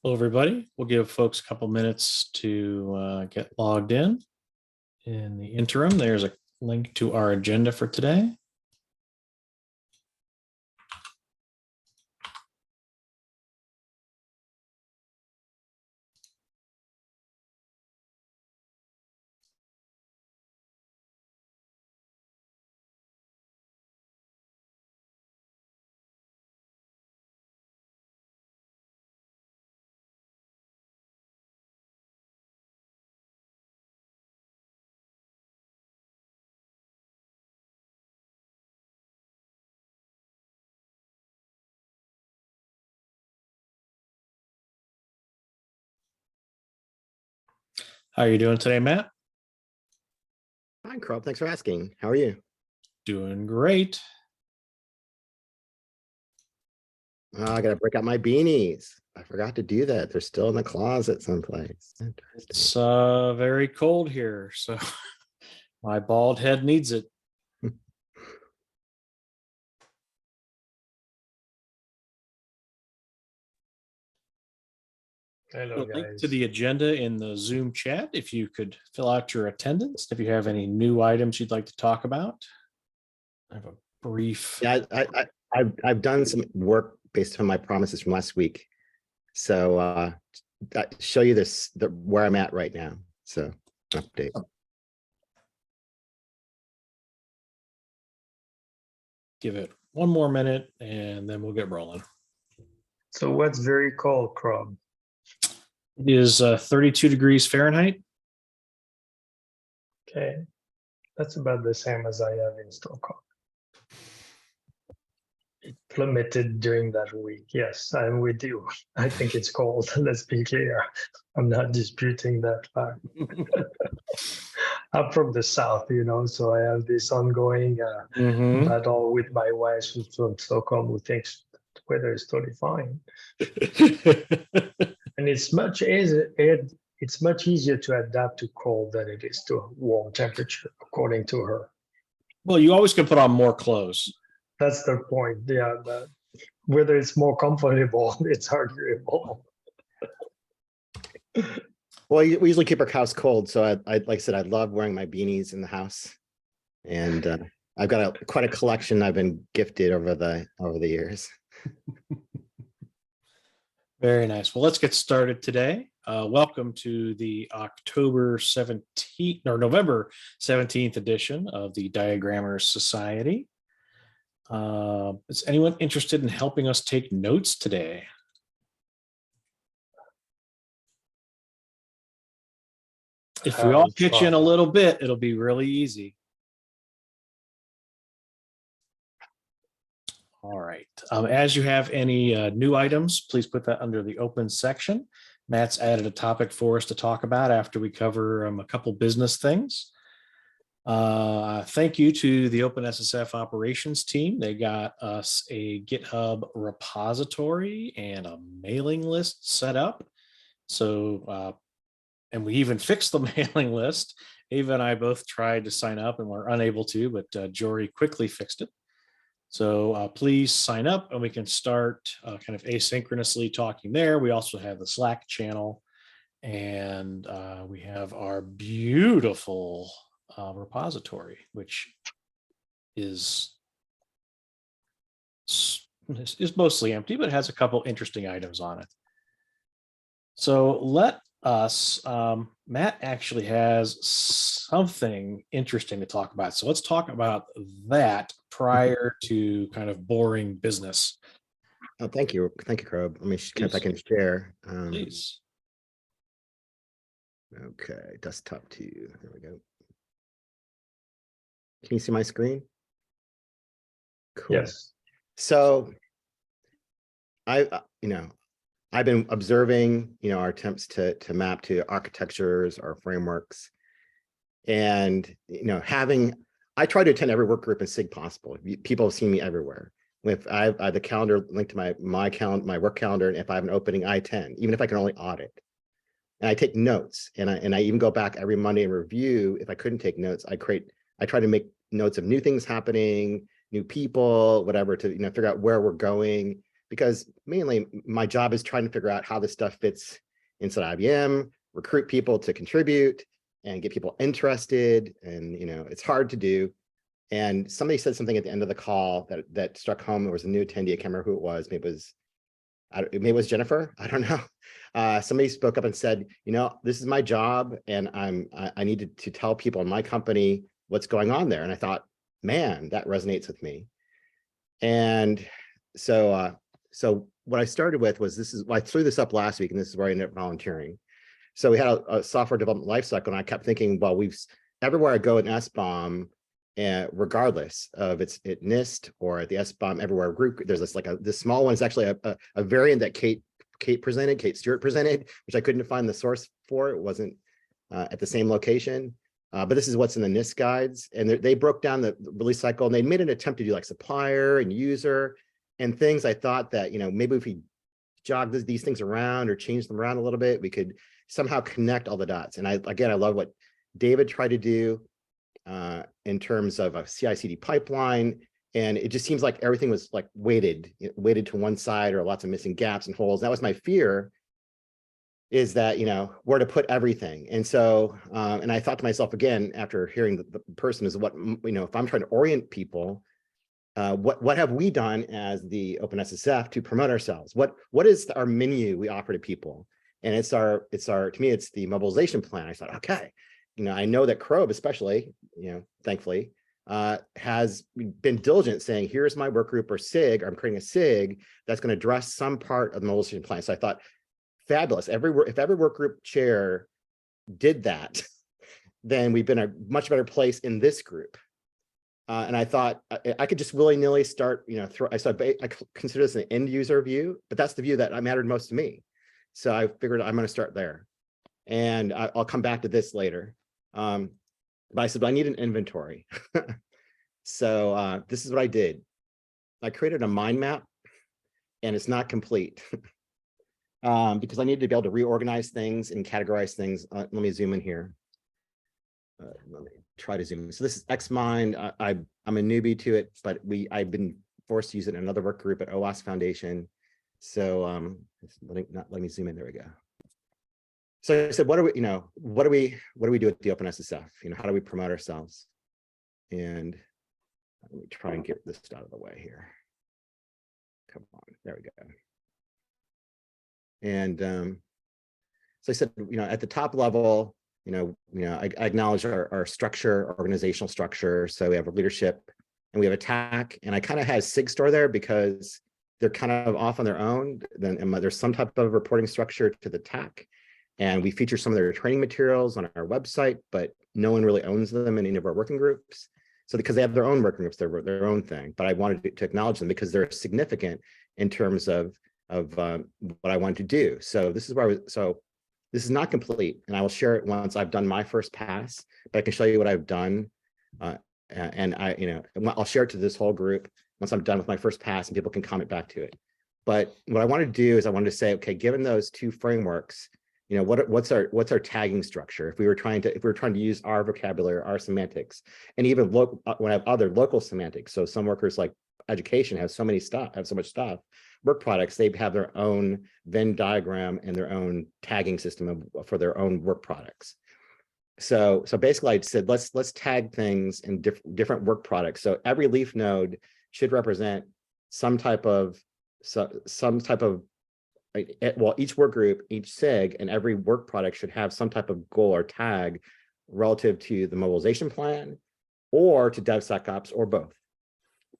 Hello, everybody. We'll give folks a couple minutes to get logged in. In the interim, there's a link to our agenda for today. How are you doing today, Matt? Hi, Crow. Thanks for asking. How are you? Doing great. I gotta break out my beanies. I forgot to do that. They're still in the closet someplace. It's very cold here, so my bald head needs it. Hello, Link guys. to the agenda in the Zoom chat. If you could fill out your attendance, if you have any new items you'd like to talk about. I have a brief. Yeah, I've done some work based on my promises from last week. So I show you where I'm at right now. So update. Give it one more minute and then we'll get rolling. So what's very cold, Crob? It is 32 degrees Fahrenheit. Okay, that's about the same as I have in Stockholm. It plummeted during that week. Yes, I'm with you. I think it's cold. Let's be clear. I'm not disputing that fact. I'm from the south, so I have this ongoing battle with my wife who's from Stockholm, who thinks the weather is totally fine. And it's much easier to adapt to cold than it is to warm temperature, according to her. Well, you always can put on more clothes. That's the point. Yeah, but whether it's more comfortable, it's arguable. Well, we usually keep our house cold, so I like I said, I love wearing my beanies in the house, and I've got quite a collection I've been gifted over the years. Very nice. Well, let's get started today. Welcome to the November 17th edition of the Diagrammers Society. Is anyone interested in helping us take notes today? If we all pitch in a little bit, it'll be really easy. All right. As you have any new items, please put that under the open section. Matt's added a topic for us to talk about after we cover a couple business things. Thank you to the OpenSSF operations team. They got us a GitHub repository and a mailing list set up. So, and we even fixed the mailing list. Ava and I both tried to sign up and were unable to, but Jory quickly fixed it. So please sign up and we can start kind of asynchronously talking there. We also have the Slack channel and we have our beautiful repository, which is mostly empty, but has a couple interesting items on it. So let us, Matt actually has something interesting to talk about. So let's talk about that prior to kind of boring business. Oh, thank you. Thank you, Crow. Let me see if I can share. Please. Okay, desktop 2. There we go. Can you see my screen? Cool. Yes. So I've been observing, our attempts to map to architectures or frameworks, and I try to attend every work group in SIG possible. People have seen me everywhere. If I have the calendar linked to my work calendar, and if I have an opening, I attend, even if I can only audit. And I take notes, and I even go back every Monday and review. If I couldn't take notes, I try to make notes of new things happening, new people, whatever, to figure out where we're going. because mainly my job is trying to figure out how this stuff fits inside IBM, recruit people to contribute and get people interested. And, it's hard to do. And somebody said something at the end of the call that struck home. There was a new attendee. I can't remember who it was. Maybe it was Jennifer. I don't know. Somebody spoke up and said, this is my job, and I needed to tell people in my company what's going on there. And I thought, man, that resonates with me. And so what I started with was I threw this up last week, and this is where I ended up volunteering. So we had a software development lifecycle, and I kept thinking, well, everywhere I go in SBOM, and regardless of it's at NIST or at the SBOM everywhere group, there's this small one is actually a variant that Kate Stewart presented, which I couldn't find the source for. It wasn't at the same location. But this is what's in the NIST guides. And they broke down the release cycle, and they made an attempt to do like supplier and user and things. I thought that, maybe if we jog these things around or change them around a little bit, we could somehow connect all the dots. And I love what David tried to do in terms of a CI/CD pipeline. And it just seems like everything was like weighted to one side, or lots of missing gaps and holes. That was my fear, is that, where to put everything. And so, and I thought to myself again, after hearing the person, is what, if I'm trying to orient people, what have we done as the OpenSSF to promote ourselves? What is our menu we offer to people? And to me, it's the mobilization plan. I thought, okay, I know that Crow especially, thankfully, has been diligent saying, here's my work group or SIG, or I'm creating a SIG that's going to address some part of the mobilization plan. So I thought, fabulous. If every work group chair did that, then we've been a much better place in this group. And I thought I could just willy-nilly start, I consider this an end user view, but that's the view that mattered most to me. So I figured I'm going to start there, and I'll come back to this later. But I said, I need an inventory. So this is what I did. I created a mind map, and it's not complete because I needed to be able to reorganize things and categorize things. Let me zoom in here. Let me try to zoom in. So this is XMind. I'm a newbie to it, but I've been forced to use it in another work group at OWASP Foundation. So not let me zoom in. There we go. So I said, what do we do at the OpenSSF? How do we promote ourselves? And let me try and get this out of the way here. Come on, there we go. And so I said, at the top level, I acknowledge our structure, organizational structure. So we have a leadership and we have a TAC, and I kind of had SIG store there because they're kind of off on their own. Then there's some type of reporting structure to the TAC, and we feature some of their training materials on our website, but no one really owns them in any of our working groups. So because they have their own working groups, they're their own thing, but I wanted to acknowledge them because they're significant in terms of what I wanted to do. So this is where this is not complete, and I will share it once I've done my first pass, but I can show you what I've done. And I'll share it to this whole group once I'm done with my first pass, and people can comment back to it. But what I wanted to do is I wanted to say, okay, given those two frameworks, what's our tagging structure? If we were trying to use our vocabulary, our semantics, and even when I have other local semantics. So some workers like education have so much stuff. Work products, they have their own Venn diagram and their own tagging system for their own work products. So basically I said, let's tag things in different work products. So every leaf node should represent some type of, well, each work group, each SIG, and every work product should have some type of goal or tag relative to the mobilization plan or to DevSecOps or both.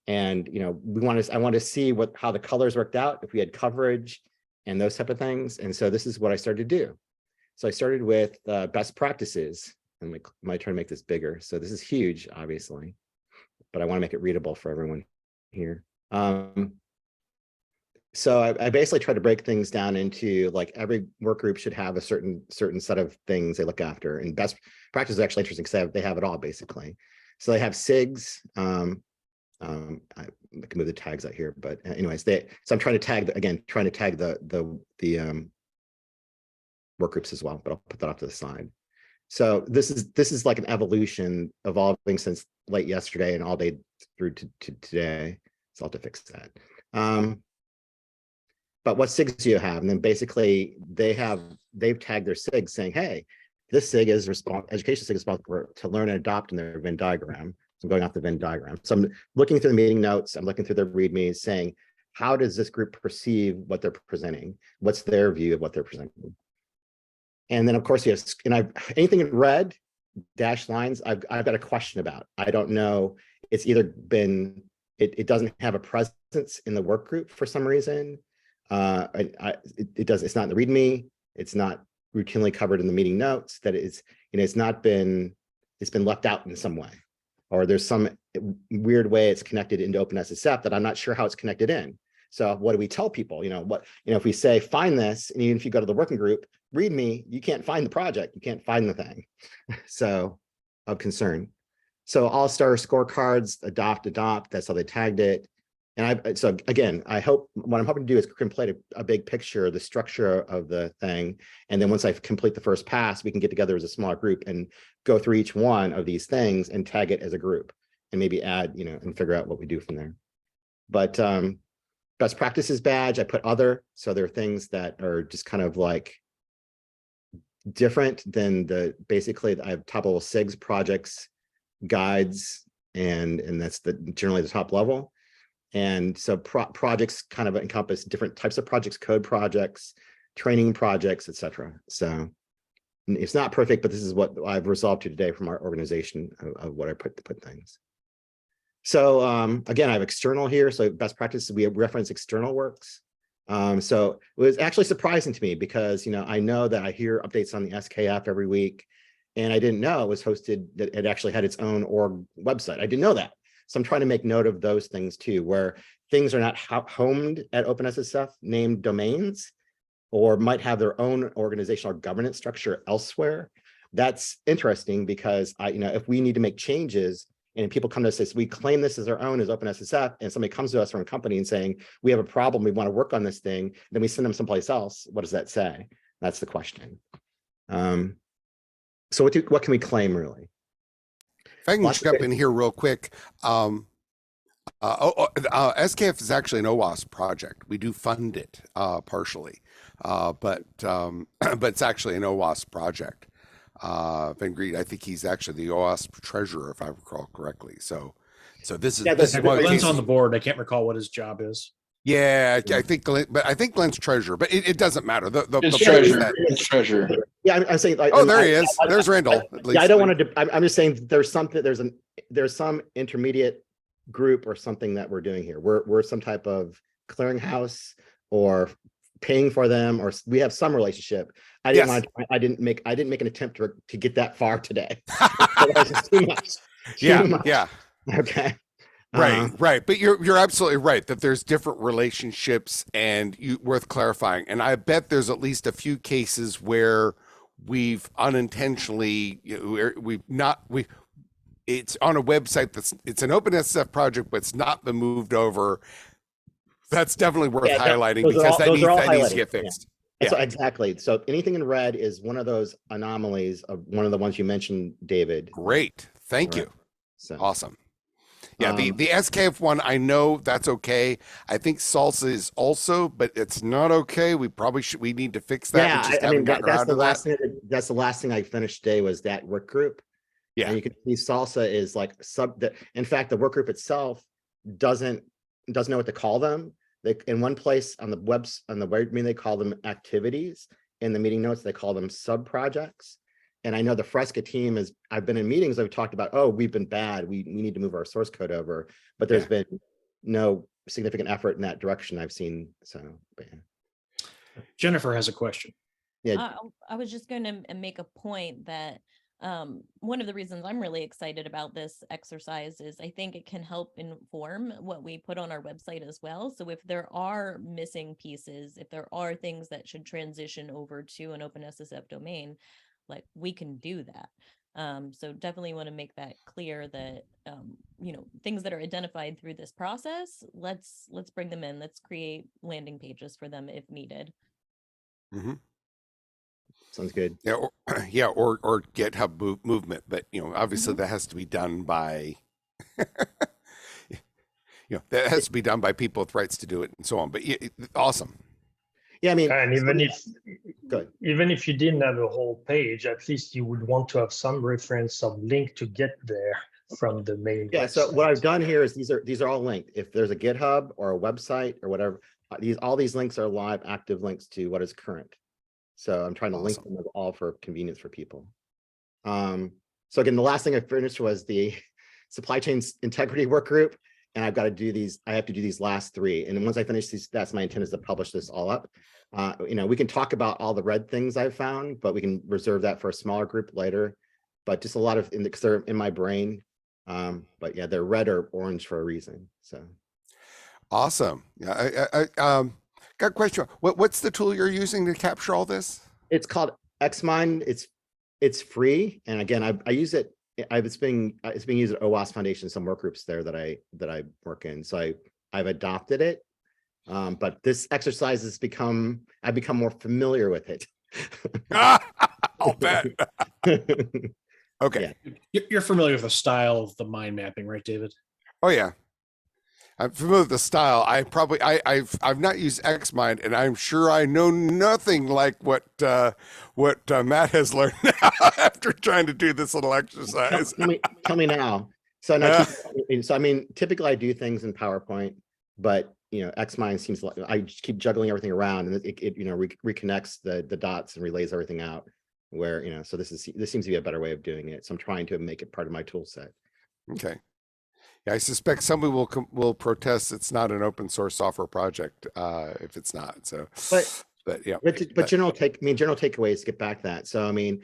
And I want to see how the colors worked out, if we had coverage and those type of things. And so this is what I started to do. So I started with best practices, and my try to make this bigger. So this is huge, obviously, but I want to make it readable for everyone here. So I basically try to break things down into like every work group should have a certain set of things they look after. And best practice is actually interesting because they have it all basically. So they have SIGs. I can move the tags out here, but anyways, so I'm trying to tag the work groups as well, but I'll put that off to the side. So this is like an evolution evolving since late yesterday and all day through to today. So I'll have to fix that. but what SIGs do you have? And then basically they've tagged their SIG saying, hey, this SIG is education SIG is responsible to learn and adopt in their Venn diagram. So I'm going off the Venn diagram. So I'm looking through the meeting notes, I'm looking through their readmes saying, how does this group perceive what they're presenting? What's their view of what they're presenting? And then of course you have, anything in red, dashed lines, I've got a question about. I don't know. It's either been, it doesn't have a presence in the work group for some reason. It's not in the README. It's not routinely covered in the meeting notes. That it's, it's been left out in some way, or there's some weird way it's connected into OpenSSF that I'm not sure how it's connected in. So what do we tell people? If we say, find this, and even if you go to the working group, README, you can't find the project, you can't find the thing. So of concern. So all-star scorecards, adopt, that's how they tagged it. And so again, what I'm hoping to do is complete a big picture, the structure of the thing. And then once I complete the first pass, we can get together as a smaller group and go through each one of these things and tag it as a group and maybe add, and figure out what we do from there. But best practices badge, I put other. So there are things that are just kind of like different than basically I have top level SIGs, projects, guides, and that's generally the top level. And so projects kind of encompass different types of projects, code projects, training projects, etc. So it's not perfect, but this is what I've resolved to today from our organization of what I put things. So again, I have external here. So best practices, we reference external works. So it was actually surprising to me because, I know that I hear updates on the SKF every week, and I didn't know it was hosted, that it actually had its own org website. I didn't know that. So I'm trying to make note of those things too, where things are not homed at OpenSSF named domains, or might have their own organizational governance structure elsewhere. That's interesting because if we need to make changes and people come to us and say, we claim this as our own as OpenSSF, and somebody comes to us from a company and saying, we have a problem, we want to work on this thing, then we send them someplace else. What does that say? That's the question. So what can we claim really? If I can jump in here real quick, SKF is actually an OWASP project. We do fund it partially, but it's actually an OWASP project. Van Greet, I think he's actually the OWASP treasurer, if I recall correctly. So this is Glenn's on the board. I can't recall what his job is. Yeah, I think Glenn's treasurer, but it doesn't matter. It's treasurer. It's treasurer. Yeah, I'm saying. There he is. There's Randall. Yeah, I don't want to. I'm just saying there's something. There's some intermediate group or something that we're doing here. We're some type of clearinghouse or paying for them, or we have some relationship. I didn't make an attempt to get that far today. That was too much. Yeah. Okay. Right. But you're absolutely right that there's different relationships and worth clarifying. And I bet there's at least a few cases where we've unintentionally, it's on a website it's an OpenSSF project, but it's not been moved over. That's definitely worth highlighting because that needs to get fixed. Yeah. So exactly. So anything in red is one of those anomalies of one of the ones you mentioned, David. Great. Thank you. So awesome. Yeah, the SKF one, I know that's okay. I think salsa is also, but it's not okay. We need to fix that. Yeah, that's the last thing I finished today was that work group. Yeah, and you can see salsa is like in fact, the work group itself doesn't know what to call them. In one place on the README, they call them activities. In the meeting notes, they call them sub projects. And I know the Fresca team I've been in meetings, I've talked about, oh, we've been bad. We need to move our source code over, but there's been no significant effort in that direction I've seen. So, Jennifer has a question. Yeah, I was just going to make a point that one of the reasons I'm really excited about this exercise is I think it can help inform what we put on our website as well. So if there are missing pieces, if there are things that should transition over to an OpenSSF domain, like we can do that. So definitely want to make that clear that, things that are identified through this process, let's bring them in. Let's create landing pages for them if needed. Mm-hmm. Sounds good. Yeah, or GitHub movement, but obviously that has to be done by, that has to be done by people with rights to do it and so on. But awesome. Yeah, I mean, And good. even if you didn't have a whole page, at least you would want to have some reference, some link to get there from the main Yeah, so website. what I've done here is these are all linked. If there's a GitHub or a website or whatever, all these links are live, active links to what is current. So I'm trying to link them all for convenience for people. So again, the last thing I finished was the supply chain integrity work group, and I've got to do these. I have to do these last 3, and then once I finish these, that's my intent, is to publish this all up. We can talk about all the red things I've found, but we can reserve that for a smaller group later. But just a lot of, because they're in my brain. But yeah, they're red or orange for a reason. So awesome. Yeah, I got a question. What's the tool you're using to capture all this? it's called Xmind. It's free, and again, I use it. It's being used at OWASP Foundation, some work groups there that I work in. So I've adopted it. But this exercise has I've become more familiar with it. I'll bet. Okay. Yeah. You're familiar with the style of the mind mapping, right, David? Oh yeah. I'm familiar with the style. I've not used Xmind, and I'm sure I know nothing like what Matt has learned now after trying to do this little exercise. Tell me now. So now, I mean, typically I do things in PowerPoint, but Xmind seems like I just keep juggling everything around, and it reconnects the dots and relays everything out. Where so this seems to be a better way of doing it. So I'm trying to make it part of my tool set. Okay. Yeah, I suspect somebody will protest it's not an open source software project if it's not. So, but yeah. But general takeaways to get back to that. So I mean,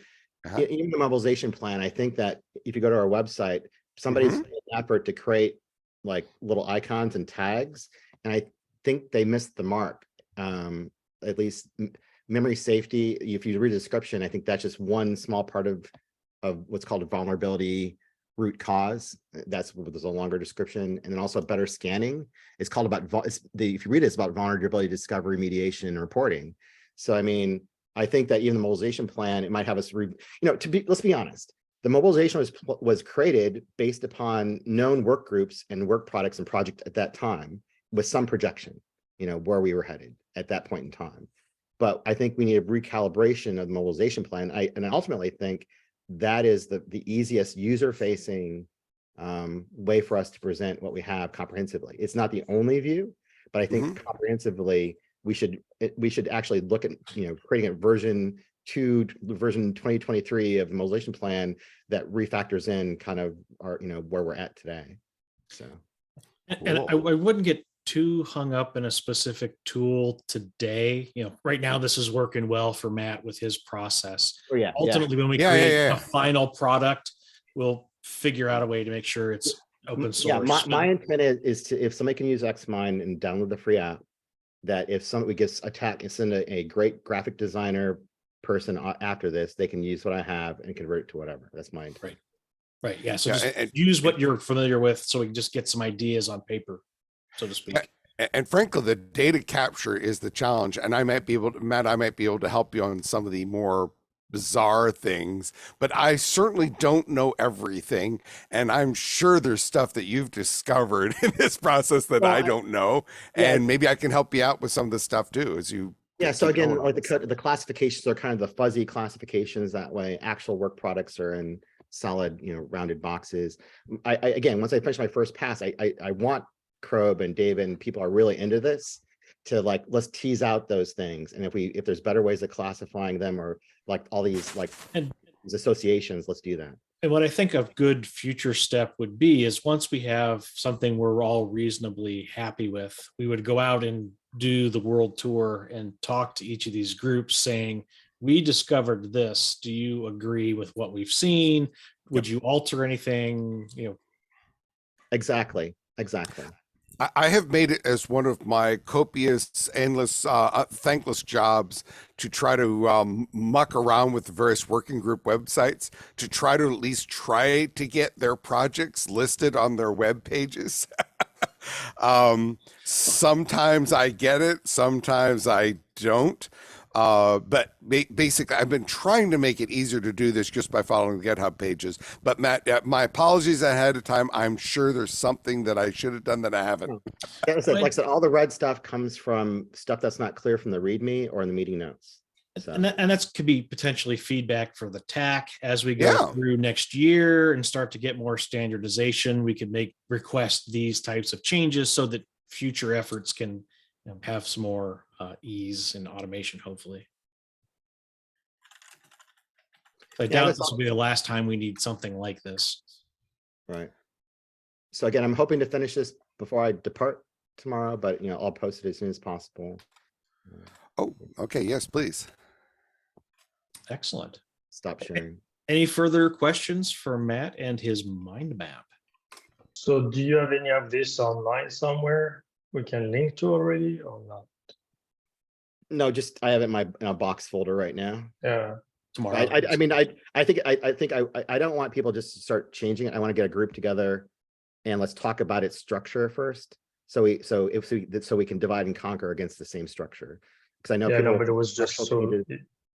even the mobilization plan. I think that if you go to our website, somebody's made an effort to create like little icons and tags, and I think they missed the mark. At least memory safety. If you read the description, I think that's just one small part of what's called a vulnerability root cause. There's a longer description, and then also better scanning. It's called if you read it, it's about vulnerability discovery, remediation, and reporting. So I mean, I think that even the mobilization plan, it might have us let's be honest. The mobilization was created based upon known work groups and work products and projects at that time, with some projection, where we were headed at that point in time. But I think we need a recalibration of the mobilization plan. I ultimately think that is the easiest user-facing way for us to present what we have comprehensively. It's not the only view, but I think comprehensively we should actually look at creating a version 2023 of the mobilization plan that refactors in kind of our where we're at today. So, and I wouldn't get too hung up in a specific tool today. Right now this is working well for Matt with his process. Oh, yeah. Ultimately, when we create a final product, we'll figure out a way to make sure it's open source. Yeah, my intent is to, if somebody can use Xmind and download the free app, that if somebody gets attacked and send a great graphic designer person after this, they can use what I have and convert it to whatever. That's my intent. Right. Yeah. So just use what you're familiar with, so we can just get some ideas on paper, so to speak. And frankly, the data capture is the challenge. And Matt, I might be able to help you on some of the more bizarre things, but I certainly don't know everything. And I'm sure there's stuff that you've discovered in this process that I don't know. And maybe I can help you out with some of the stuff too, as you. Yeah. So again, like the classifications are kind of the fuzzy classifications. That way, actual work products are in solid, rounded boxes. I again, once I finish my first pass, I want Krob and David and people are really into this to let's tease out those things, and if there's better ways of classifying them, or all these these associations, let's do that. And what I think a good future step would be is, once we have something we're all reasonably happy with, we would go out and do the world tour and talk to each of these groups saying, we discovered this. Do you agree with what we've seen? Would you alter anything? Exactly. I have made it as one of my copious, endless, thankless jobs to try to muck around with the various working group websites to try to at least try to get their projects listed on their web pages. Sometimes I get it, sometimes I don't. But basically, I've been trying to make it easier to do this just by following the GitHub pages. But Matt, my apologies ahead of time. I'm sure there's something that I should have done that I haven't. Yeah, like I said, all the red stuff comes from stuff that's not clear from the README or in the meeting notes. So. And that could be potentially feedback for the TAC as we go Yeah. through next year and start to get more standardization. We could request these types of changes so that future efforts can have some more ease and automation, hopefully. I doubt this will be the last time we need something like this. Right. So again, I'm hoping to finish this before I depart tomorrow, but I'll post it as soon as possible. Oh, okay. Yes, please. Excellent. Stop sharing. Any further questions for Matt and his mind map? So do you have any of this online somewhere we can link to already or not? No, just I have it in my box folder right now. Yeah. Tomorrow. I mean, I think I don't want people just to start changing it. I want to get a group together and let's talk about its structure first. So we can divide and conquer against the same structure. Because I know Yeah, people. no, but it was just so.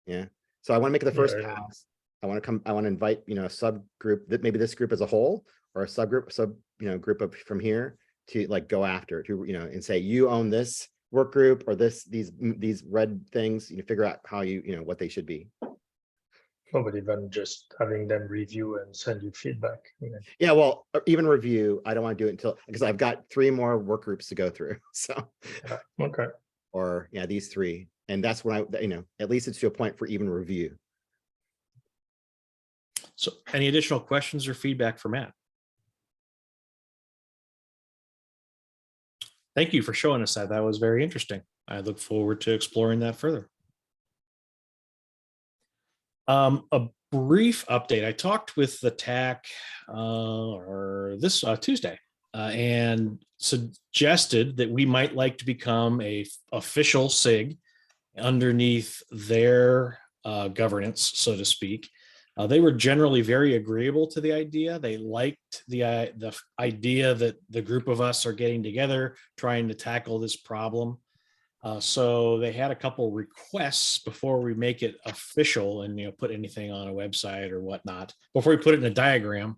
Yeah. So I want to make it the first Yeah, yeah. pass. I want to invite, a subgroup that maybe this group as a whole or a subgroup, group of from here to like go after it, to, and say, you own this work group or these red things, figure out how what they should be. No, but even just having them review and send you feedback. Yeah, well, even review, I don't want to do it until, because I've got 3 more work groups to go through. So, Yeah, okay. or yeah, these 3. And that's when at least it's to a point for even review. So any additional questions or feedback for Matt? Thank you for showing us that. That was very interesting. I look forward to exploring that further. A brief update. I talked with the TAC this Tuesday and suggested that we might like to become a official SIG underneath their governance, so to speak. They were generally very agreeable to the idea. They liked the idea that the group of us are getting together, trying to tackle this problem. So they had a couple requests before we make it official and put anything on a website or whatnot. Before we put it in a diagram,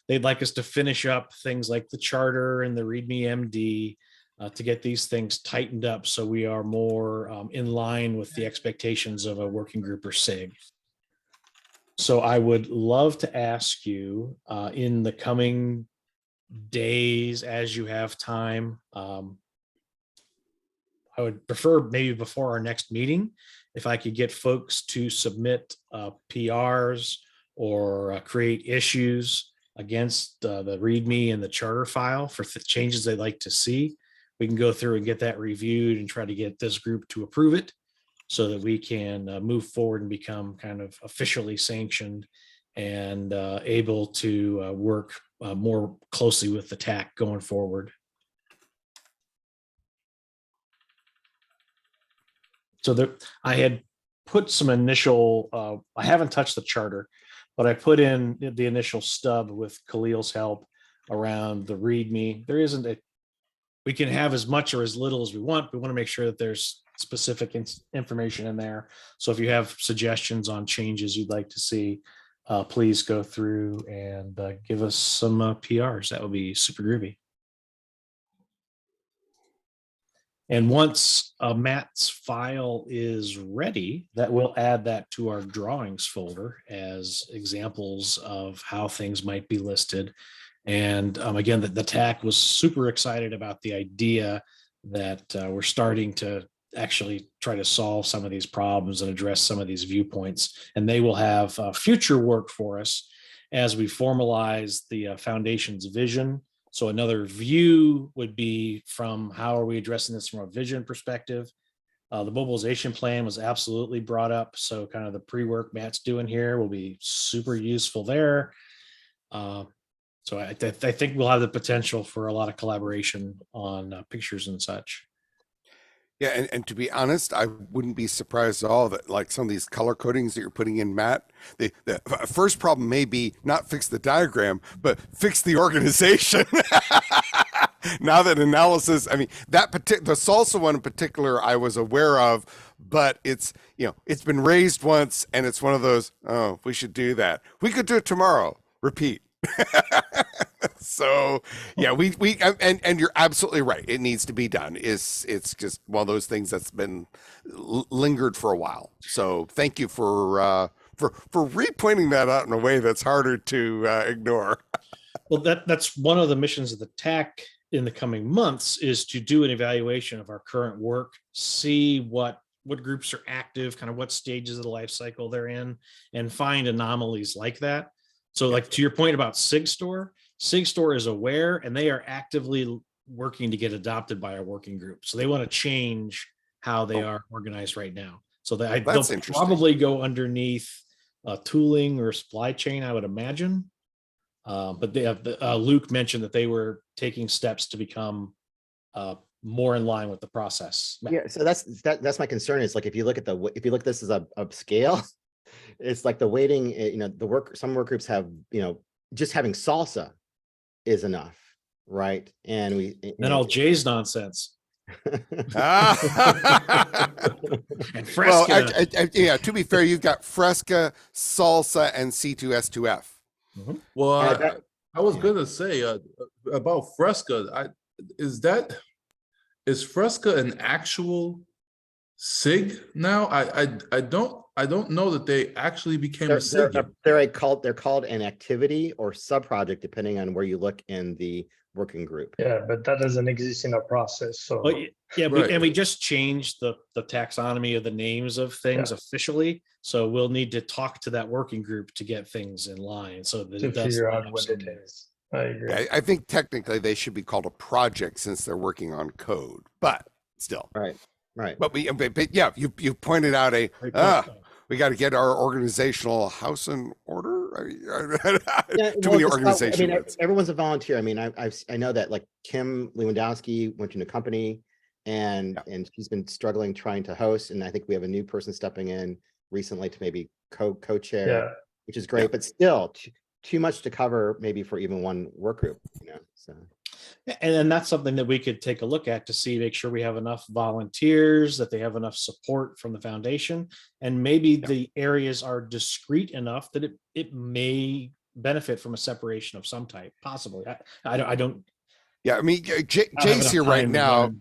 they'd like us to finish up things like the charter and the README MD to get these things tightened up so we are more in line with the expectations of a working group or SIG. So I would love to ask you in the coming days, as you have time, I would prefer maybe before our next meeting, if I could get folks to submit PRs or create issues against the README and the charter file for changes they'd like to see. We can go through and get that reviewed and try to get this group to approve it so that we can move forward and become kind of officially sanctioned and able to work more closely with the TAC going forward. So I had put some initial, I haven't touched the charter, but I put in the initial stub with Khalil's help around the README. There isn't we can have as much or as little as we want. We want to make sure that there's specific information in there. So if you have suggestions on changes you'd like to see, please go through and give us some PRs. That would be super groovy. And once Matt's file is ready, that we'll add that to our drawings folder as examples of how things might be listed. And again, the TAC was super excited about the idea that we're starting to actually try to solve some of these problems and address some of these viewpoints. And they will have future work for us as we formalize the foundation's vision. So another view would be from how are we addressing this from a vision perspective. The mobilization plan was absolutely brought up. So kind of the pre-work Matt's doing here will be super useful there. So I think we'll have the potential for a lot of collaboration on pictures and such. Yeah, and to be honest, I wouldn't be surprised at all that like some of these color codings that you're putting in, Matt, the first problem may be not fix the diagram, but fix the organization. Now that analysis, I mean, the salsa one in particular, I was aware of, but it's, it's been raised once, and it's one of those, oh, we should do that. We could do it tomorrow. Repeat. So yeah, and you're absolutely right. It needs to be done. It's just one of those things that's been lingered for a while. So thank you for re-pointing that out in a way that's harder to ignore. Well, that's one of the missions of the TAC in the coming months, is to do an evaluation of our current work, see what groups are active, kind of what stages of the life cycle they're in, and find anomalies like that. So like to your point about SigStore is aware, and they are actively working to get adopted by our working group. So they want to change how they are organized right now. So they'll probably go underneath tooling or supply chain, I would imagine. But they have Luke mentioned that they were taking steps to become more in line with the process. Yeah, so that's my concern, is like, if you look at this as a scale, it's like the weighting, some work groups have, just having salsa is enough, right? And then all Jay's nonsense. And Fresca. Well, yeah, to be fair, you've got Fresca, salsa, and C2S2F. Mm-hmm. Well, I was gonna say about Fresca. Is Fresca an actual SIG now? I don't know that they actually became a SIG. They're called an activity or sub-project, depending on where you look in the working group. Yeah, but that doesn't exist in our process. So yeah, Right. we just changed the taxonomy of the names of things officially. So we'll need to talk to that working group to get things in line. So that to it does figure line out up what it somewhere. is. I agree. I think technically they should be called a project, since they're working on code, but still. Right. But yeah, you pointed out Great point. we got to get our organizational house in order. Yeah, Too many organization words. Everyone's a volunteer. I mean, I know that, like, Kim Lewandowski went to a company, and she's been struggling trying to host, and I think we have a new person stepping in recently to maybe co-chair, which is great, but still too much to cover maybe for even one work group, so. And then that's something that we could take a look at to make sure we have enough volunteers, that they have enough support from the foundation, and maybe the areas are discrete enough that it may benefit from a separation of some type, possibly. I don't. Yeah, I mean, Jay's here right now.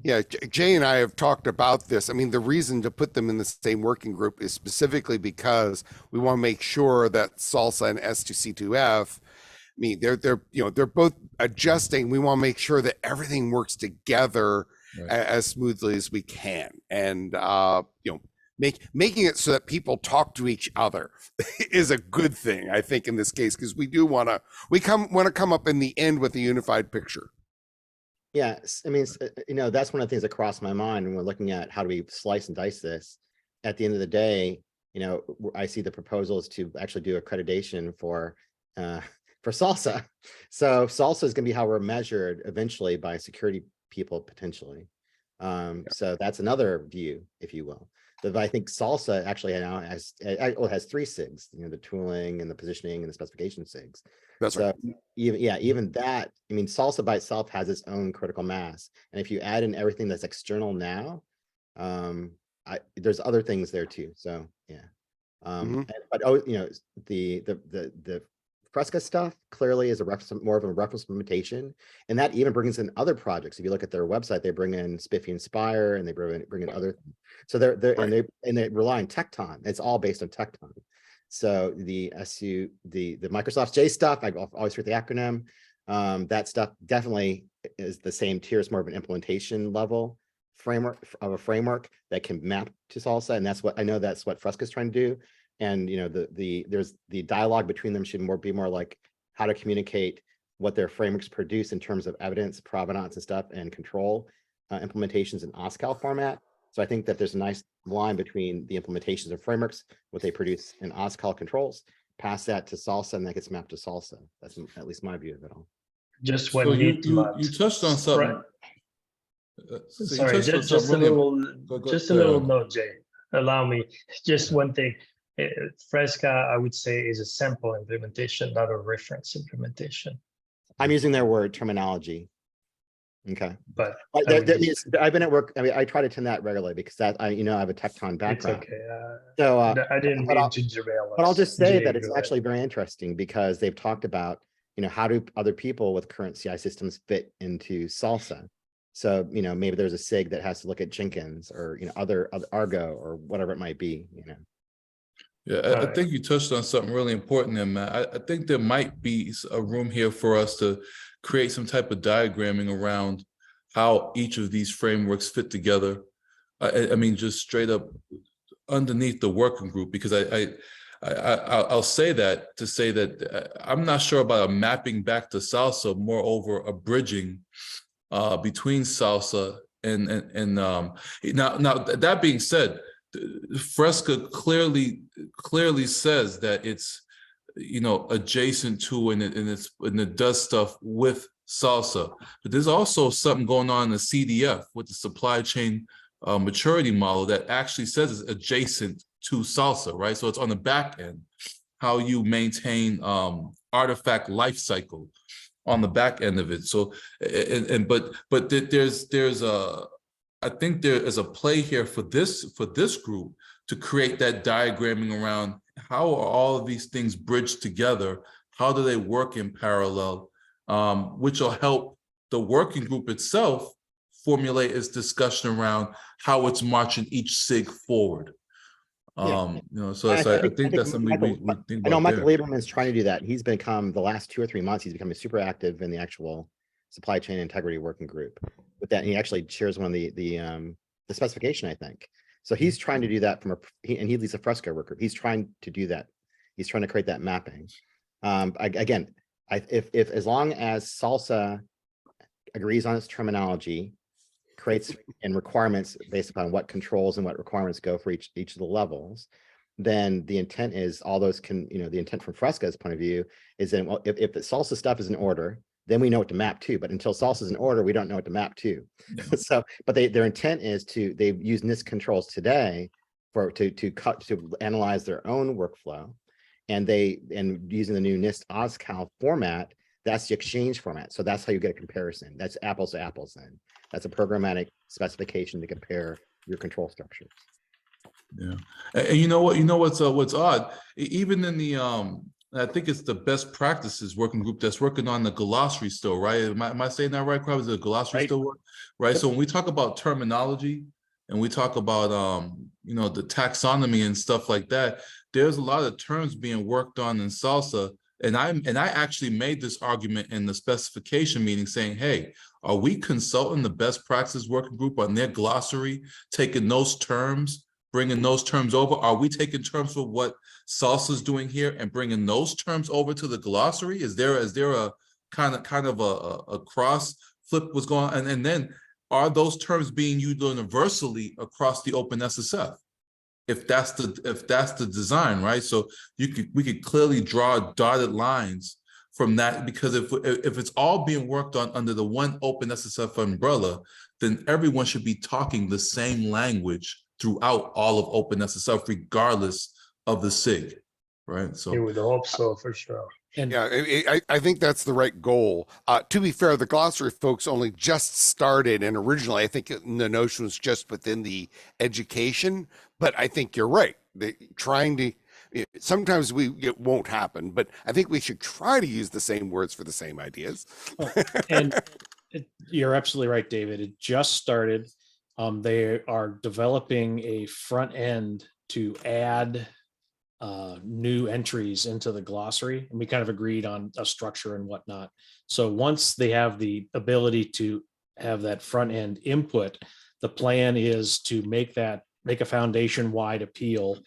Yeah, Jay and I have talked about this. I mean, the reason to put them in the same working group is specifically because we want to make sure that salsa and S2C2F, I mean, they're both adjusting. We want to make sure that everything works together as smoothly as we can, and making it so that people talk to each other is a good thing, I think, in this case, because we want to come up in the end with a unified picture. Yeah, I mean, that's one of the things that crossed my mind when we're looking at how do we slice and dice this. At the end of the day, I see the proposals to actually do accreditation for salsa. So salsa is going to be how we're measured eventually by security people, potentially. So that's another view, if you will. But I think salsa actually now has 3 SIGs, the tooling and the positioning and the specification SIGs. That's right. Even that, I mean, salsa by itself has its own critical mass. And if you add in everything that's external now, there's other things there too. So yeah. But the Fresca stuff clearly is more of a reference implementation, and that even brings in other projects. If you look at their website, they bring in Spiffy Inspire, and they bring in other things. So they're right. and they rely on Tecton. It's all based on Tecton. So the Microsoft J stuff, I always forget the acronym. That stuff definitely is the same tier. It's more of an implementation level framework that can map to salsa, and that's what Fresca is trying to do. And there's the dialogue between them should be more like how to communicate what their frameworks produce in terms of evidence, provenance, and stuff, and control implementations in OSCAL format. So I think that there's a nice line between the implementations of frameworks, what they produce in OSCAL controls, pass that to salsa, and that gets mapped to salsa. That's at least my view of it all. Just one So hint, you touched on something. Sorry, just a little note, Jay. Allow me just one thing. Fresca, I would say, is a sample implementation, not a reference implementation. I'm using their word terminology. Okay. But I've been at work. I mean, I try to attend that regularly because that I have a Tecton it's background. okay. So, I didn't but mean to derail us. but I'll just say Jay, that it's go ahead. actually very interesting because they've talked about, how do other people with current CI systems fit into Salsa? So, maybe there's a SIG that has to look at Jenkins or, other Argo or whatever it might be, Yeah, I think you touched on something really important there, Matt. I think there might be a room here for us to create some type of diagramming around how each of these frameworks fit together. I mean, just straight up underneath the working group, because I'll say that to say that I'm not sure about a mapping back to Salsa, moreover a bridging between Salsa and now that being said, Fresca clearly says that it's adjacent to and it does stuff with Salsa, but there's also something going on in the CDF with the supply chain maturity model that actually says it's adjacent to Salsa, right? So it's on the back end, how you maintain artifact life cycle on the back end of it. So but there's a I think there is a play here for this group to create that diagramming around how are all of these things bridged together, how do they work in parallel, which will help the working group itself formulate its discussion around how it's marching each SIG forward. So I think that's something we think about. I know Michael Lieberman's trying to do that. He's become, the last 2 or 3 months, he's becoming super active in the actual supply chain integrity working group. With that, and he actually chairs one of the specification, I think. So he's trying to do that and he leads a Fresco work group. He's trying to do that. He's trying to create that mapping. If as long as Salsa agrees on its terminology, creates and requirements based upon what controls and what requirements go for each of the levels, then the intent is all those can, the intent from Fresca's point of view is that, well, if the Salsa stuff is in order, then we know what to map to. But until Salsa is in order, we don't know what to map to. Yeah. So, but their intent is they've used NIST controls today to analyze their own workflow, and using the new NIST OSCAL format, that's the exchange format. So that's how you get a comparison. That's apples to apples. Then that's a programmatic specification to compare your control structures. Yeah, and you know what's odd, even in the I think it's the best practices working group that's working on the glossary still, right? Am I saying that right, Crowd? Is the glossary still work? Right. So when we talk about terminology and we talk about the taxonomy and stuff like that, there's a lot of terms being worked on in Salsa. And I actually made this argument in the specification meeting saying, hey, are we consulting the best practices working group on their glossary, taking those terms, bringing those terms over? Are we taking terms for what Salsa's doing here and bringing those terms over to the glossary? Is there a kind of a cross flip was going on? And then are those terms being used universally across the OpenSSF? If that's the design, right? So we could clearly draw dotted lines from that, because if it's all being worked on under the one OpenSSF umbrella, then everyone should be talking the same language throughout all of OpenSSF, regardless of the SIG, right? So you would hope so, for sure. And yeah, I think that's the right goal. To be fair, the glossary folks only just started, and originally I think the notion was just within the education, but I think you're right. Sometimes it won't happen, but I think we should try to use the same words for the same ideas. And you're absolutely right, David. It just started. They are developing a front end to add new entries into the glossary, and we kind of agreed on a structure and whatnot. So once they have the ability to have that front end input, the plan is to make a foundation wide appeal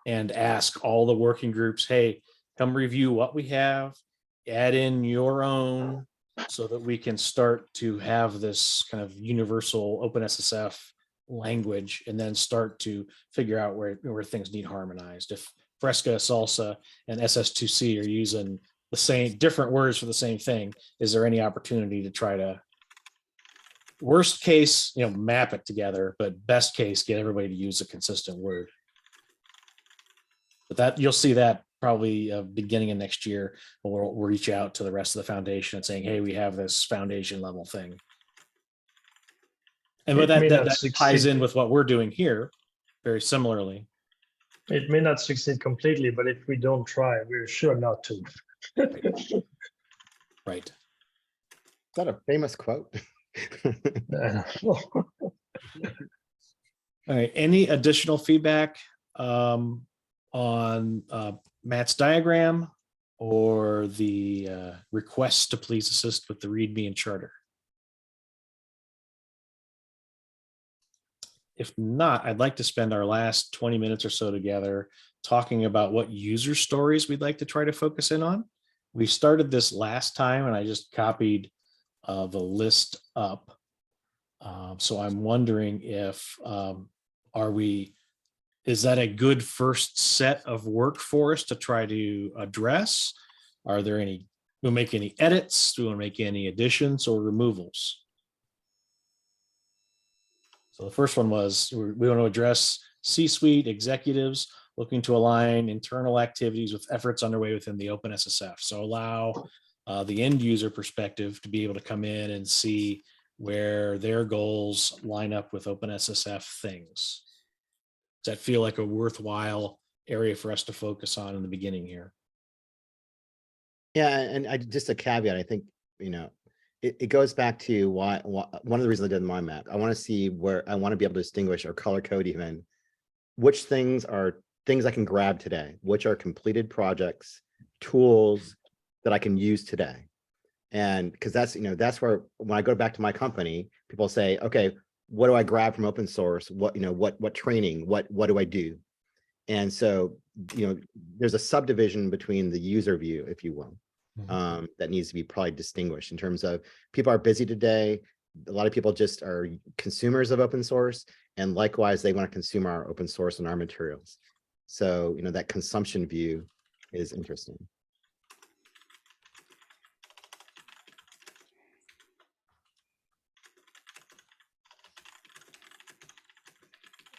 and ask all the working groups, hey, come review what we have, add in your own, so that we can start to have this kind of universal OpenSSF language, and then start to figure out where things need harmonized. If Fresca, Salsa, and SS2C are using the same different words for the same thing, is there any opportunity to try to, worst case, map it together, but best case, get everybody to use a consistent word? But that you'll see that probably beginning of next year, we'll reach out to the rest of the foundation and saying, hey, we have this foundation level thing. And but It may that not ties succeed. in with what we're doing here very similarly. It may not succeed completely, but if we don't try, we're sure not to. Right. Is that a famous quote? All right. Any additional feedback on Matt's diagram or the request to please assist with the README and charter? If not, I'd like to spend our last 20 minutes or so together talking about what user stories we'd like to try to focus in on. We started this last time and I just copied the list up. So I'm wondering if is that a good first set of work for us to try to address? Are there any, do we make any edits? Do we want to make any additions or removals? So the first one was we want to address C-suite executives looking to align internal activities with efforts underway within the OpenSSF. So allow the end user perspective to be able to come in and see where their goals line up with OpenSSF things. Does that feel like a worthwhile area for us to focus on in the beginning here? Yeah, and I just a caveat, I think, it goes back to why one of the reasons I did my map. I want to see where I want to be able to distinguish or color code even which things are things I can grab today, which are completed projects, tools that I can use today. And because that's where when I go back to my company, people say, okay, what do I grab from open source? What training, what do I do? And so, there's a subdivision between the user view, if you will, that needs to be probably distinguished in terms of people are busy today. A lot of people just are consumers of open source, and likewise, they want to consume our open source and our materials. So, that consumption view is interesting.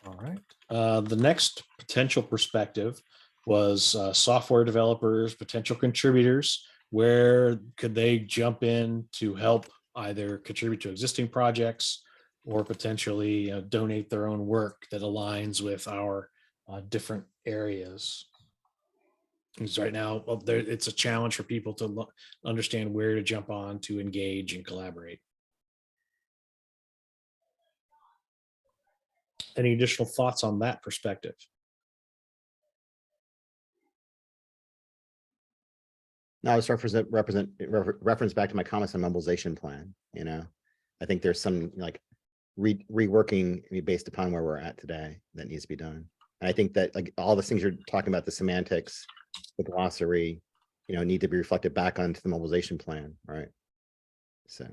All right. The next potential perspective was software developers, potential contributors. Where could they jump in to help either contribute to existing projects or potentially donate their own work that aligns with our different areas? Because right now, it's a challenge for people to understand where to jump on to engage and collaborate. Any additional thoughts on that perspective? Now let's reference back to my comments on mobilization plan. I think there's some like reworking based upon where we're at today that needs to be done. And I think that like all the things you're talking about, the semantics, the glossary, need to be reflected back onto the mobilization plan, right? So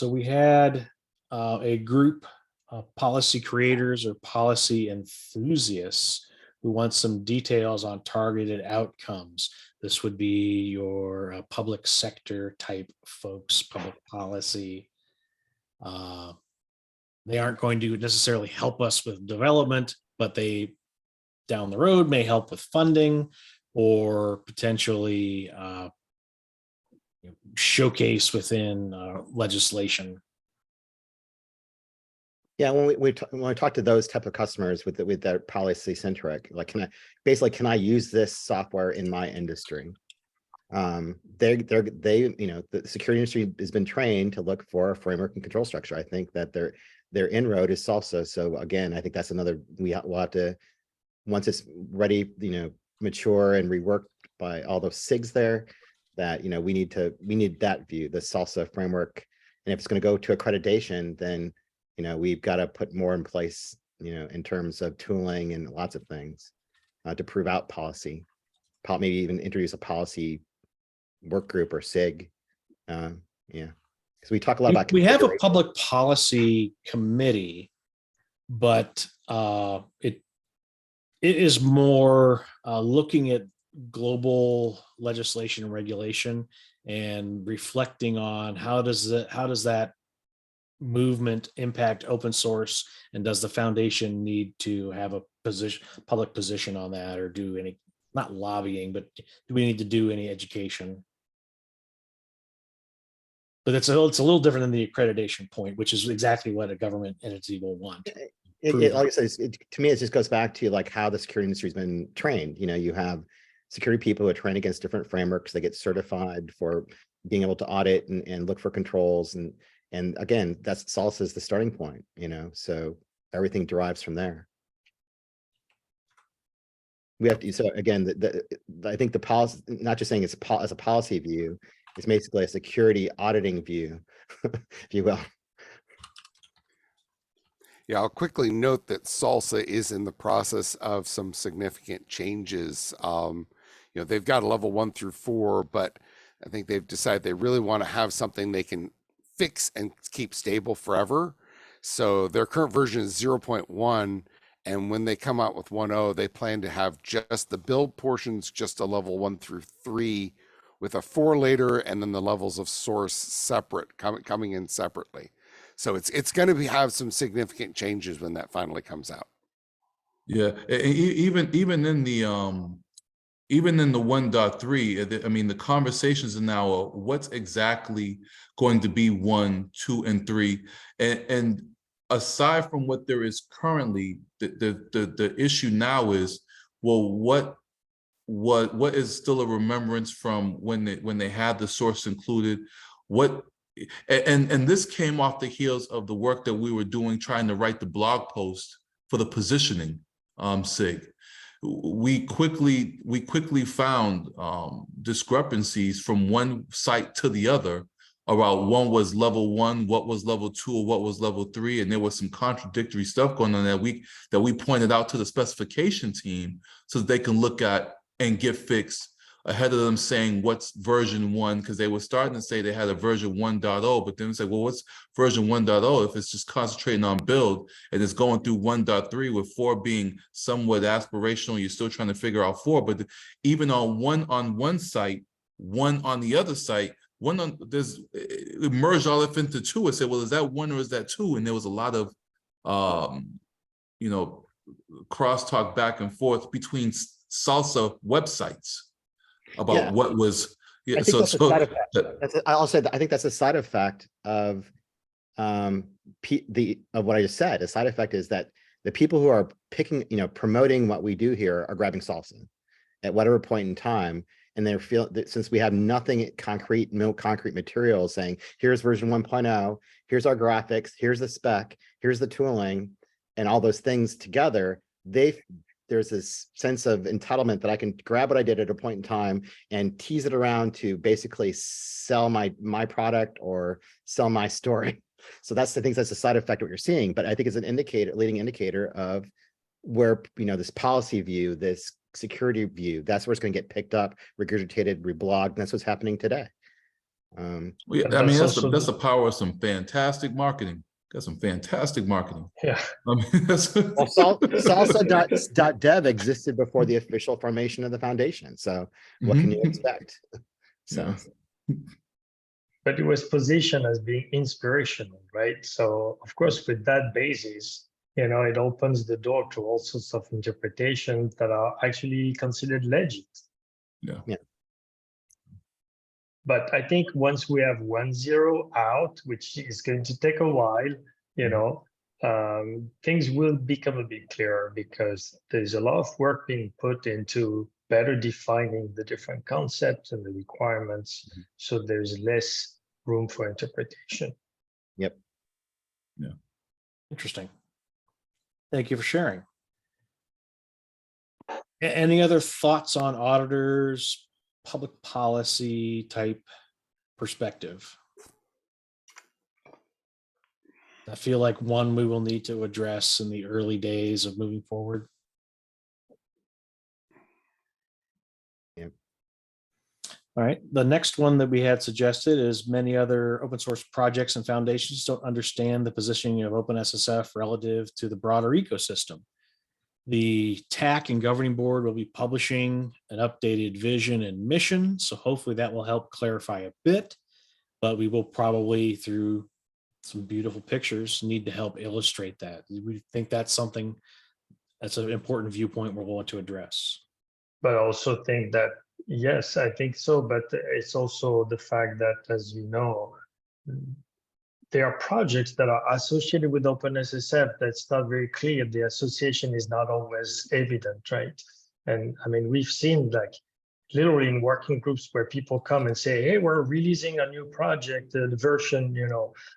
we had a group of policy creators or policy enthusiasts who want some details on targeted outcomes. This would be your public sector type folks, public policy. They aren't going to necessarily help us with development, but they down the road may help with funding or potentially showcase within legislation. Yeah, when we talk to those type of customers with their policy centric, like can I use this software in my industry? The security industry has been trained to look for a framework and control structure. I think that their inroad is salsa. So again, I think that's another we'll have to, once it's ready, mature and reworked by all those SIGs there, that we need that view, the salsa framework. And if it's going to go to accreditation, then we've got to put more in place, in terms of tooling and lots of things to prove out policy. Maybe even introduce a policy work group or SIG. Yeah, because we talk a lot about. We have a public policy committee, but it is more looking at global legislation and regulation and reflecting on how does that movement impact open source, and does the foundation need to have a public position on that, or do any, not lobbying, but do we need to do any education? But it's a little different than the accreditation point, which is exactly what a government entity will want. Like I said, to me, it just goes back to like how the security industry has been trained. You know, you have security people who are trained against different frameworks. They get certified for being able to audit and look for controls. And again, that's SALSA is the starting point, you know, so everything derives from there. We have to, so again, I think the policy, not just saying it's as a policy view, it's basically a security auditing view, if you will. Yeah, I'll quickly note that SALSA is in the process of some significant changes. You know, they've got a level 1 through 4, but I think they've decided they really want to have something they can fix and keep stable forever. So their current version is 0.1. And when they come out with 1.0, they plan to have just the build portions, just a level 1 through 3 with a 4 later, and then the levels of source separate, coming in separately. So it's going to have some significant changes when that finally comes out. Yeah, even in the 1.3, I mean, the conversations are now what's exactly going to be 1, 2, and 3, and aside from what there is currently, the issue now is, well, what is still a remembrance from when they had the source included, and this came off the heels of the work that we were doing trying to write the blog post for the positioning SIG. We quickly found discrepancies from one site to the other about what was level 1, what was level 2, or what was level 3, and there was some contradictory stuff going on that we pointed out to the specification team so that they can look at and get fixed ahead of them saying what's version 1, because they were starting to say they had a version 1.0, but then it's like, well, what's version 1.0 if it's just concentrating on build and it's going through 1.3 with 4 being somewhat aspirational, you're still trying to figure out 4, but even on one site, 1 on the other site, it merged all of it into 2 and said, well, is that 1 or is that 2? And there was a lot of you know, crosstalk back and forth between SALSA websites about what was. Yeah, I think that's a side effect. I'll say that I think that's a side effect of what I just said. A side effect is that the people who are picking, you know, promoting what we do here are grabbing SALSA at whatever point in time, and they feel that since we have nothing concrete, no concrete material saying here's version 1.0, here's our graphics, here's the spec, here's the tooling, and all those things together, there's this sense of entitlement that I can grab what I did at a point in time and tease it around to basically sell my product or sell my story. So that's a side effect of what you're seeing, but I think it's an leading indicator of where, you know, this policy view, this security view, that's where it's going to get picked up, regurgitated, reblogged. And that's what's happening today. I mean, that's the power of some fantastic marketing. Got some fantastic marketing. Yeah. I mean, well, salsa.dev existed before the official formation of the foundation. So what can you expect? So, but it was positioned as being inspirational, right? So of course, with that basis, you know, it opens the door to all sorts of interpretations that are actually considered legit. Yeah. But I think once we have 1.0 out, which is going to take a while, you know, things will become a bit clearer because there's a lot of work being put into better defining the different concepts and the requirements. So there's less room for interpretation. Yep. Yeah. Interesting. Thank you for sharing. Any other thoughts on auditors, public policy type perspective? I feel like one we will need to address in the early days of moving forward. Yeah. All right. The next one that we had suggested is many other open source projects and foundations don't understand the positioning of OpenSSF relative to the broader ecosystem. The TAC and governing board will be publishing an updated vision and mission. So hopefully that will help clarify a bit, but we will probably, through some beautiful pictures, need to help illustrate that. We think that's something that's an important viewpoint we'll want to address. But I also think that, yes, I think so, but it's also the fact that, as you know, there are projects that are associated with OpenSSF that's not very clear. The association is not always evident, right? And I mean, we've seen like literally in working groups where people come and say, hey, we're releasing a new project, the version,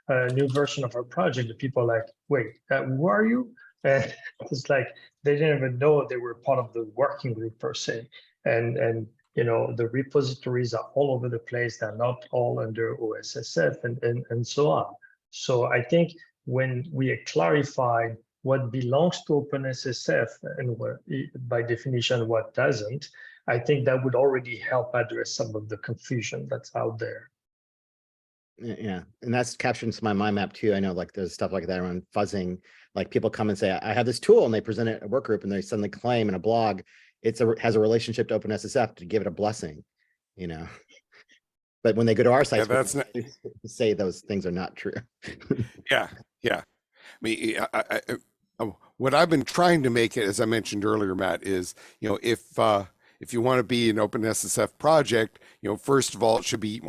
a new version of our project. The people are like, wait, who are you? And it's like, they didn't even know they were part of the working group per se. And the repositories are all over the place. They're not all under OSSF and so on. So I think when we clarify what belongs to OpenSSF and what, by definition, what doesn't, I think that would already help address some of the confusion that's out there. Yeah, and that's captured into my mind map too. I know like there's stuff like that around fuzzing. Like people come and say, I have this tool, and they present it at a work group, and they suddenly claim in a blog has a relationship to OpenSSF to give it a blessing, But when they go to our Yeah, sites, that's not, say those things are not true. yeah. I mean, what I've been trying to make it, as I mentioned earlier, Matt, is, if you want to be an OpenSSF project, first of all, it should be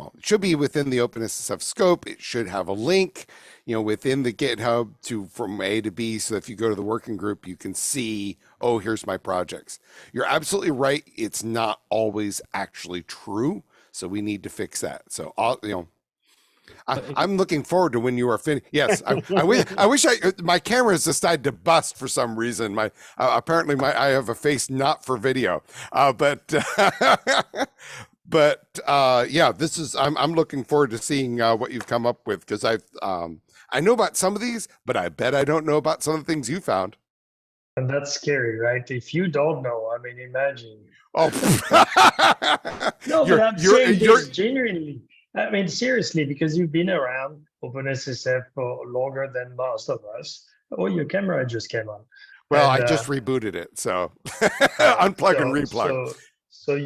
within the OpenSSF scope. It should have a link, within the GitHub from A to B. So if you go to the working group, you can see, oh, here's my projects. You're absolutely right. It's not always actually true. So we need to fix that. So I'm looking forward to when you are finished. Yes, I wish my camera has decided to bust for some reason. Apparently I have a face not for video, but yeah, this is I'm looking forward to seeing what you've come up with, because I know about some of these, but I bet I don't know about some of the things you found. And that's scary, right? If you don't know, I mean, imagine. Oh, No, but I'm saying this genuinely. I mean, seriously, because you've been around OpenSSF for longer than most of us. Oh, your camera just came on. Well, I just rebooted it, so unplug and replug. So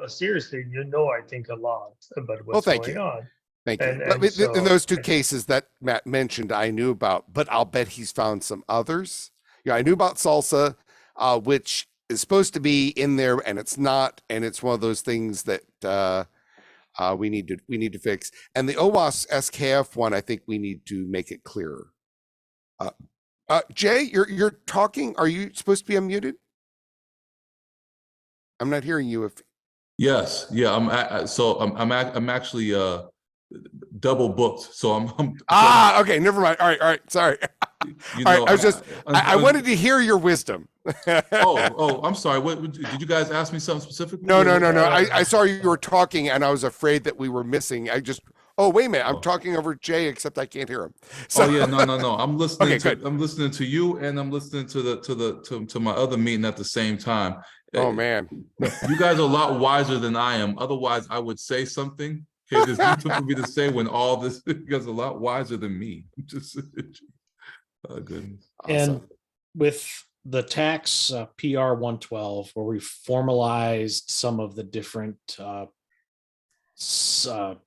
seriously, I think a lot about what's going on. Thank you. In those two cases that Matt mentioned, I knew about, but I'll bet he's found some others. I knew about Salsa, which is supposed to be in there, and it's not, and it's one of those things that we need to fix. And the OWASP SKF one, I think we need to make it clearer. Jay, you're talking. Are you supposed to be unmuted? I'm not hearing you. Yes, yeah, I'm actually double booked, so I'm okay, never mind. All right, sorry. I wanted to hear your wisdom. I'm sorry. What did you guys ask me something specifically? No. I saw you were talking, and I was afraid that we were missing. Oh, wait a minute. I'm talking over Jay, except I can't hear him. So, yeah, no. I'm listening. I'm listening to you, and I'm listening to my other meeting at the same time. Oh man, you guys are a lot wiser than I am. Otherwise, I would say something. Okay, there's nothing for me to say when all this. You guys are a lot wiser than me. Just oh goodness. Awesome. And with the tax PR 112, where we formalized some of the different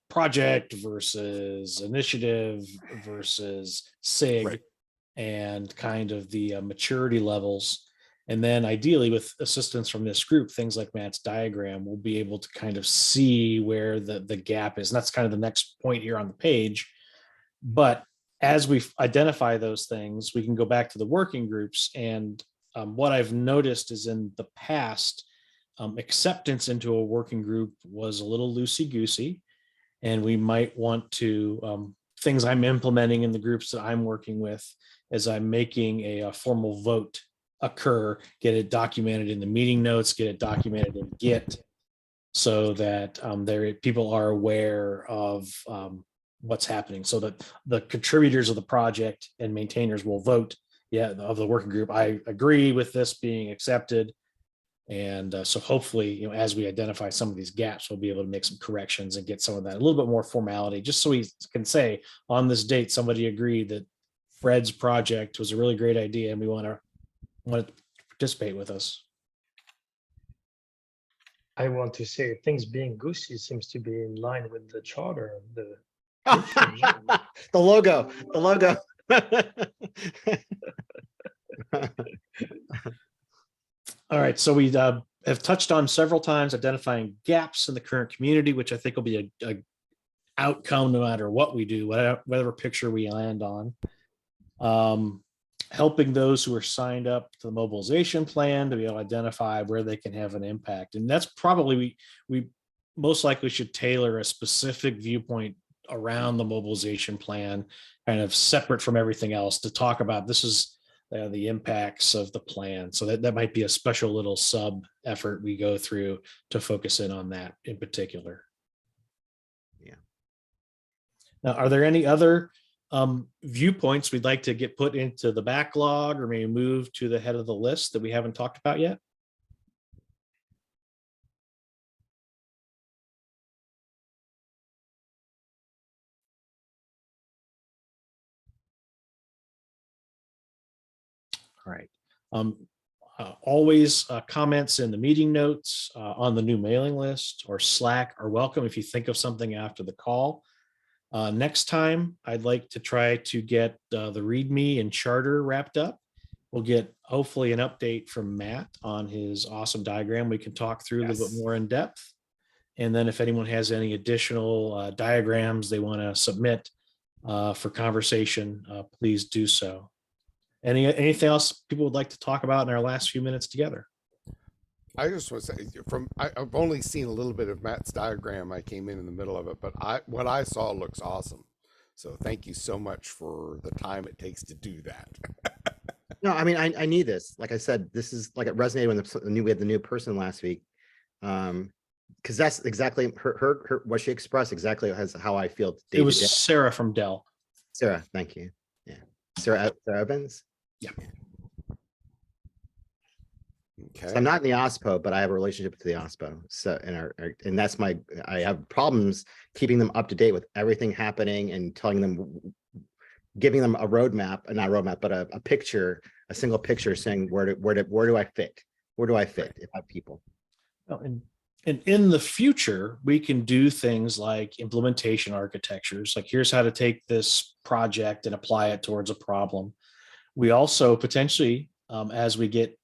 project versus initiative versus SIG, right, and kind of the maturity levels. And then ideally with assistance from this group, things like Matt's diagram, we'll be able to kind of see where the gap is. And that's kind of the next point here on the page. But as we identify those things, we can go back to the working groups. And what I've noticed is in the past, acceptance into a working group was a little loosey-goosey. And we might want to, things I'm implementing in the groups that I'm working with, as I'm making a formal vote occur, get it documented in the meeting notes, get it documented in Git, so that people are aware of what's happening, so that the contributors of the project and maintainers will vote, of the working group, I agree with this being accepted. And so hopefully, as we identify some of these gaps, we'll be able to make some corrections and get some of that, a little bit more formality, just so we can say on this date, somebody agreed that Fred's project was a really great idea and we want to participate with us. I want to say things being goosey seems to be in line with the charter of the the logo. All right, so we have touched on several times identifying gaps in the current community, which I think will be a outcome no matter what we do, whatever picture we land on. Helping those who are signed up to the mobilization plan to be able to identify where they can have an impact. And that's probably, we most likely should tailor a specific viewpoint around the mobilization plan, kind of separate from everything else, to talk about this is the impacts of the plan. So that might be a special little sub effort we go through to focus in on that in particular. Yeah. Now, are there any other viewpoints we'd like to get put into the backlog or maybe move to the head of the list that we haven't talked about yet? All right. Always comments in the meeting notes on the new mailing list or Slack are welcome if you think of something after the call. Next time, I'd like to try to get the README and charter wrapped up. We'll get hopefully an update from Matt on his awesome diagram. We can talk through a little bit more in depth. And then if anyone has any additional diagrams they want to submit for conversation, please do so. Anything else people would like to talk about in our last few minutes together? I just want to say, I've only seen a little bit of Matt's diagram. I came in the middle of it, but what I saw looks awesome. So thank you so much for the time it takes to do that. No, I mean, I need this. Like I said, this is like it resonated when we had the new person last week. Because that's exactly her what she expressed exactly as how I feel. It was Sarah from Dell. Sarah, thank you. Yeah, Sarah Evans. Yeah. Okay. So I'm not in the OSPO, but I have a relationship to the OSPO. So and that's I have problems keeping them up to date with everything happening and telling them, giving them a roadmap, not a roadmap, but a picture, a single picture saying where do I fit? Where do I fit if I have people? Oh, and in the future, we can do things like implementation architectures. Like, here's how to take this project and apply it towards a problem. We also potentially, as we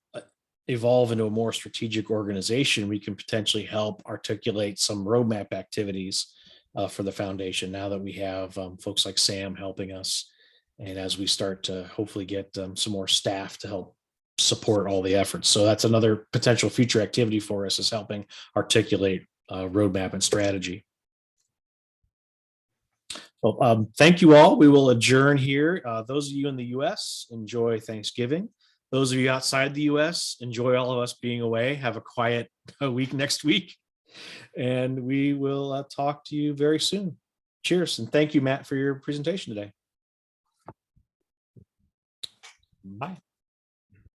evolve into a more strategic organization, we can potentially help articulate some roadmap activities for the foundation now that we have folks like Sam helping us. And as we start to hopefully get some more staff to help support all the efforts. So that's another potential future activity for us, is helping articulate roadmap and strategy. Well, thank you all. We will adjourn here. Those of you in the US, enjoy Thanksgiving. Those of you outside the US, enjoy all of us being away. Have a quiet week next week. And we will talk to you very soon. Cheers. And thank you, Matt, for your presentation today. Bye.